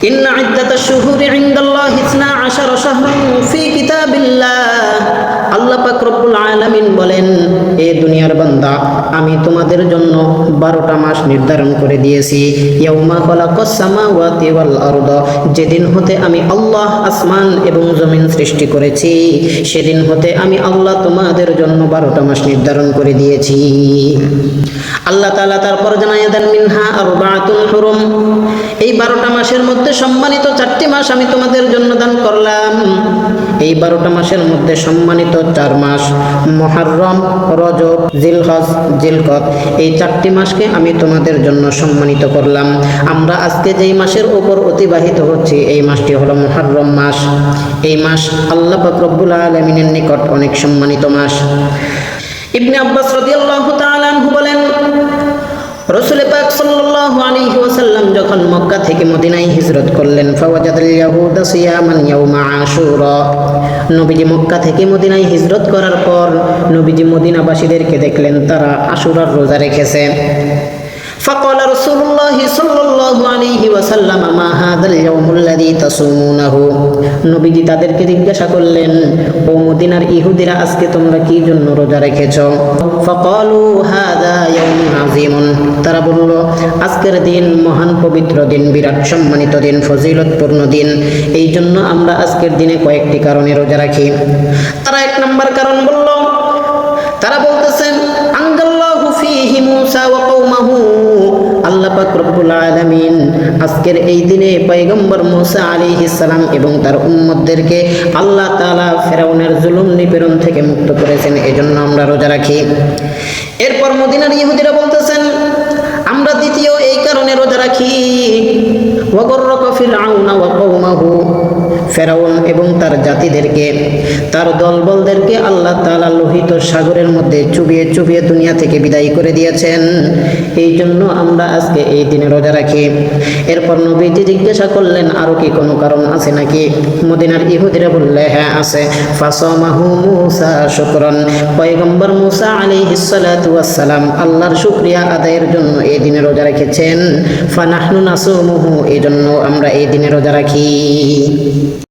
إن عدة الشهور عند الله 12 شهرا في كتاب الله আল্লাহ পাক রব্বুল আলামিন বলেন, এ দুনিয়ার বান্দা, আমি তোমাদের জন্য 12টা মাস নির্ধারণ করে দিয়েছি। ইয়াউমা খালাকাস সামাওয়াতি ওয়াল আরদ, যেদিন হতে আমি আল্লাহ আসমান এবং জমিন সৃষ্টি করেছি, সেদিন হতে আমি আল্লাহ তোমাদের জন্য 12টা মাস নির্ধারণ করে দিয়েছি। আল্লাহ তাআলা তারপর জানায় দেন, মিনহা আরবাতুল হুরুম, এই 12টা মাসের মধ্যে সম্মানিত 4টি মাস আমি তোমাদের জন্য দান করলাম। এই 12টা মাসের মধ্যে সম্মানিত 4 মাস মুহররম, রজব, জিলহজ, জিলকদ, এই 4টি মাসকে আমি তোমাদের জন্য সম্মানিত করলাম। আমরা আজকে যেই মাসের উপর অতিবাহিত হচ্ছে, এই মাসটি হলো মুহররম মাস। এই মাস আল্লাহ পাক রব্বুল আলামিনের নিকট অনেক সম্মানিত মাস। ইবনে আব্বাস রাদিয়াল্লাহু তাআলা আনহু বলেন, রাসূল পাক সাল্লাল্লাহু আলাইহি ওয়াসাল্লাম যখন মক্কা থেকে মদিনায় হিজরত করলেন, ফাওয়াজাদাল ইয়াহুদা সিয়ামান ইয়াউমা আশুরা, নবীজি মক্কা থেকে মদিনায় হিজরত করার পর নবীজি মদিনাবাসীদেরকে দেখলেন তারা আশুরার রোজা রেখেছে। فقال رسول الله صلى الله عليه وسلم ما هذا اليوم الذي تصومونه, নবীজি তাদেরকে জিজ্ঞাসা করলেন, ও মদিনার ইহুদিরা, আজকে তোমরা কি জন্য রোজা রেখেছো? فقالوا هذا يوم عظيم, তারা বলল, আজকের দিন মহান পবিত্র দিন, বিরাট সম্মানিত দিন, ফজিলতপূর্ণ দিন, এই জন্য আমরা আজকের দিনে কয়েকটি কারণে রোজা রাখি। তারা 1 নম্বর কারণ বলল, তারা বলতেছেন, আনজাল্লাহু ফীহি মূসা ওয়া কওমাহু, আল্লাহ পাক রব্বুল আলামিন আজকের এই দিনে পয়গম্বর মূসা আলাইহিস সালাম এবং তার উম্মতদেরকে আল্লাহ তাআলা ফেরাউনের জুলুম নিপীড়ন থেকে মুক্ত করেছেন, এজন্য আমরা রোজা রাখি। এরপর মদিনার ইহুদিরা বলতেছেন, আমরা দ্বিতীয় এই কারণে রোজা রাখি, ওয়াগররাকা ফিরআউনা ওয়া কওমাহু, ফেরাউন এবং তার জাতিদেরকে, তার দলবলদেরকে আল্লাহ তাআলা লোহিত সাগরের মধ্যে চুবিয়ে চুবিয়ে দুনিয়া থেকে বিদায় করে দিয়েছেন, এই জন্য আমরা আজকে এই দিনে রোজা রাখি। এরপর নবীজি জিজ্ঞাসা করলেন, আরো কি কোনো কারণ আছে নাকি? মদিনার ইহুদিরা বললে, হ্যাঁ আছে। ফাসামাহু মূসা শুকরান, পয়গম্বর মূসা আলাইহিস সালাতু ওয়াস সালাম আল্লাহর শুকরিয়া আদায়ের জন্য এই দিনে রোজা রেখেছেন। ফানাহনু নাসুমুহু, এই জন্য আমরা এই দিনে রোজা রাখি।